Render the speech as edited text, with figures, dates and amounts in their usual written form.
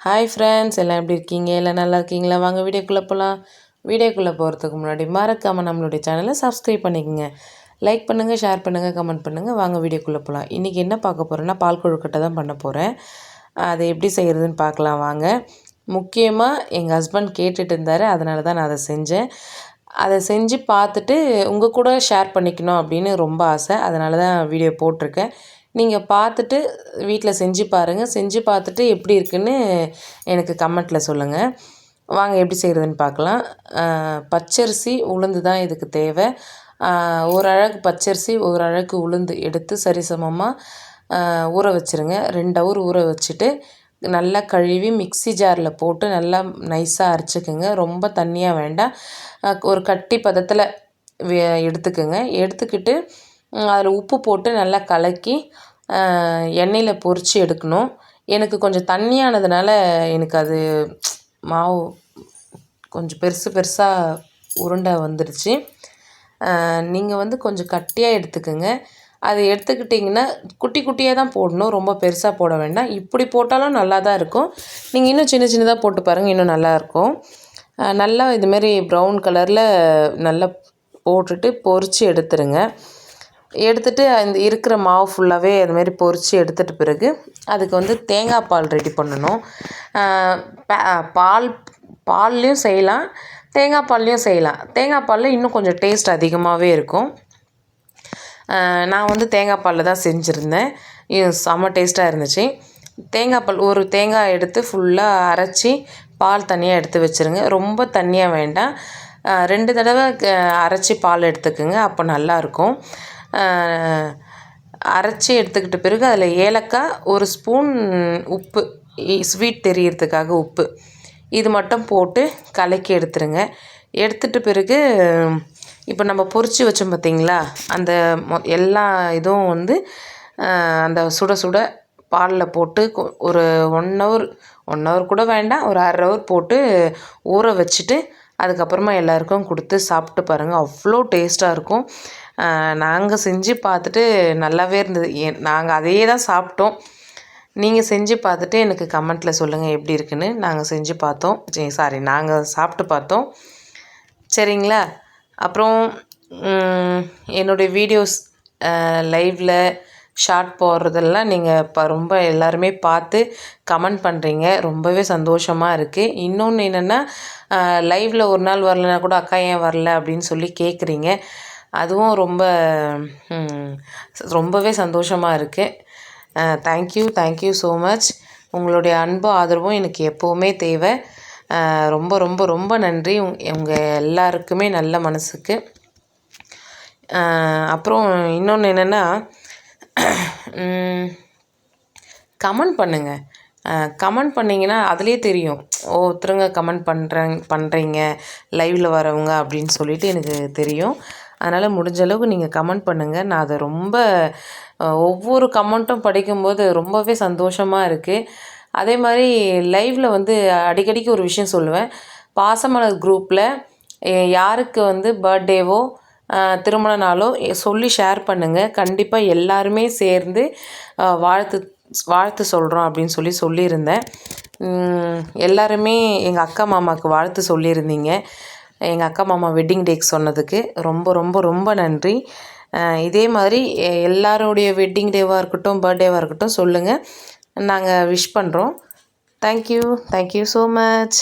Hi friends, எல்லாம் எப்படி இருக்கீங்க? எல்லாம் நல்லா இருக்கீங்களா? வாங்க வீடியோக்குள்ளே போகலாம். வீடியோக்குள்ளே போகிறதுக்கு முன்னாடி மறக்காமல் நம்மளுடைய சேனலை சப்ஸ்கிரைப் பண்ணிக்கோங்க. லைக் பண்ணுங்கள், ஷேர் பண்ணுங்கள், கமெண்ட் பண்ணுங்கள். வாங்க வீடியோக்குள்ளே போகலாம். இன்றைக்கி என்ன பார்க்க போகிறேன்னா, பால் கொழுக்கட்டை தான் பண்ண போகிறேன். அதை எப்படி செய்கிறதுன்னு பார்க்கலாம் வாங்க. முக்கியமாக எங்கள் ஹஸ்பண்ட் கேட்டுட்டு இருந்தார், அதனால தான் நான் அதை செஞ்சேன். அதை செஞ்சு பார்த்துட்டு உங்கள் கூட ஷேர் பண்ணிக்கணும் அப்படின்னு ரொம்ப ஆசை. அதனால தான் வீடியோ போட்டிருக்கேன். நீங்கள் பார்த்துட்டு வீட்டில் செஞ்சு பாருங்கள். செஞ்சு பார்த்துட்டு எப்படி இருக்குன்னு எனக்கு கமெண்ட்டில் சொல்லுங்கள். வாங்க எப்படி செய்கிறதுன்னு பார்க்கலாம். பச்சரிசி உளுந்து தான் இதுக்கு தேவை. ஒரு அழகு பச்சரிசி, ஒரு அழகு உளுந்து எடுத்து சரிசமமாக ஊற வச்சுருங்க. 2 ஹவர் ஊற வச்சுட்டு நல்லா கழுவி மிக்ஸி ஜாரில் போட்டு நல்லா நைஸாக அரைச்சிக்கோங்க. ரொம்ப தண்ணியாக வேண்டாம். ஒரு கட்டி பதத்தில் எடுத்துக்கோங்க. எடுத்துக்கிட்டு அதில் உப்பு போட்டு நல்லா கலக்கி எண்ணெயில் பொரித்து எடுக்கணும். எனக்கு கொஞ்சம் தண்ணியானதுனால எனக்கு அது மாவு கொஞ்சம் பெருசாக உருண்டை வந்துடுச்சு. நீங்கள் வந்து கொஞ்சம் கட்டியாக எடுத்துக்கோங்க. அது எடுத்துக்கிட்டிங்கன்னா குட்டி குட்டியாக தான் போடணும், ரொம்ப பெருசாக போட வேண்டாம். இப்படி போட்டாலும் நல்லா தான் இருக்கும். நீங்கள் இன்னும் சின்ன சின்னதாக போட்டு பாருங்கள், இன்னும் நல்லாயிருக்கும். நல்லா இதுமாரி ப்ரௌன் கலரில் நல்லா போட்டுட்டு பொரித்து எடுத்துருங்க. எடுத்துகிட்டு அந்த இருக்கிற மாவு ஃபுல்லாகவே அதுமாரி பொரித்து எடுத்துகிட்ட பிறகு அதுக்கு வந்து தேங்காய் பால் ரெடி பண்ணணும். பால்லையும் செய்யலாம், தேங்காய் பால்லையும் செய்யலாம். தேங்காய் பாலில் இன்னும் கொஞ்சம் டேஸ்ட் அதிகமாகவே இருக்கும். நான் வந்து தேங்காய் பாலில் தான் செஞ்சுருந்தேன். இது செம்ம டேஸ்ட்டாக இருந்துச்சு. தேங்காய் பால் ஒரு தேங்காய் எடுத்து ஃபுல்லாக அரைச்சி பால் தனியாக எடுத்து வச்சுருங்க. ரொம்ப தண்ணியாக வேண்டாம். 2 தடவை அரைச்சி பால் எடுத்துக்கோங்க, அப்போ நல்லாயிருக்கும். அரைச்சி எடுத்துக்கிட்ட பிறகு அதில் ஏலக்காய், 1 ஸ்பூன் உப்பு, ஸ்வீட் தெரியறதுக்காக உப்பு, இது மட்டும் போட்டு கலக்கி எடுத்துருங்க. எடுத்துகிட்ட பிறகு இப்போ நம்ம பொரித்து வச்சோம் பார்த்திங்களா, அந்த எல்லா இதுவும் வந்து அந்த சுட சுட பாலில் போட்டு ஒரு 1 ஹவர் கூட வேண்டாம், ஒரு 1/2 ஹவர் போட்டு ஊற வச்சுட்டு அதுக்கப்புறமா எல்லாருக்கும் கொடுத்து சாப்பிட்டு பாருங்கள். அவ்வளோ டேஸ்ட்டாக இருக்கும். நாங்கள் செஞ்சு பார்த்துட்டு நல்லாவே இருந்தது. நாங்கள் அதையே தான் சாப்பிட்டோம். நீங்கள் செஞ்சு பார்த்துட்டு எனக்கு கமெண்ட்டில் சொல்லுங்கள் எப்படி இருக்குன்னு. நாங்கள் செஞ்சு பார்த்தோம், நாங்கள் சாப்பிட்டு பார்த்தோம். சரிங்களா? அப்புறம் என்னுடைய வீடியோஸ் லைவில் ஷார்ட் போடுறதெல்லாம் நீங்கள் ரொம்ப எல்லாருமே பார்த்து கமெண்ட் பண்ணுறீங்க. ரொம்பவே சந்தோஷமாக இருக்குது. இன்னொன்று என்னென்னா, லைவில் ஒரு நாள் வரலனா கூட அக்கா ஏன் வரல அப்படின்னு சொல்லி கேட்குறீங்க. அதுவும் ரொம்பவே சந்தோஷமாக இருக்குது. Thank you so much. உங்களுடைய அன்பும் ஆதரவும் எனக்கு எப்போவுமே தேவை. ரொம்ப ரொம்ப ரொம்ப நன்றி உங்கள் எல்லாருக்குமே, நல்ல மனசுக்கு. அப்புறம் இன்னொன்று என்னென்னா, கமெண்ட் பண்ணுங்கள். கமெண்ட் பண்ணிங்கன்னா அதிலே தெரியும், ஒருத்தருங்க கமெண்ட் பண்ணுறீங்க லைவில் வரவங்க அப்படின்னு சொல்லிட்டு எனக்கு தெரியும். அதனால் முடிஞ்ச அளவுக்கு நீங்கள் கமெண்ட் பண்ணுங்கள். நான் அதை ரொம்ப ஒவ்வொரு கமெண்ட்டும் படிக்கும்போது ரொம்பவே சந்தோஷமாக இருக்குது. அதே மாதிரி லைவில் வந்து அடிக்கடிக்கு ஒரு விஷயம் சொல்லுவேன். பாசமலர் குரூப்பில் யாருக்கு வந்து பர்த்டேவோ திருமண நாளோ சொல்லி ஷேர் பண்ணுங்கள். கண்டிப்பாக எல்லாருமே சேர்ந்து வாழ்த்து சொல்கிறோம் அப்படின்னு சொல்லியிருந்தேன். எல்லாருமே எங்கள் அக்கா மாமாவுக்கு வாழ்த்து சொல்லியிருந்தீங்க. எங்கள் அக்கா மாமா வெட்டிங் டேக்கு சொன்னதுக்கு ரொம்ப ரொம்ப ரொம்ப நன்றி. இதே மாதிரி எல்லாருடைய வெட்டிங் டேவாக இருக்கட்டும், பர்த்டேவாக இருக்கட்டும் சொல்லுங்கள். நாங்கள் விஷ் பண்ணுறோம். Thank you so much.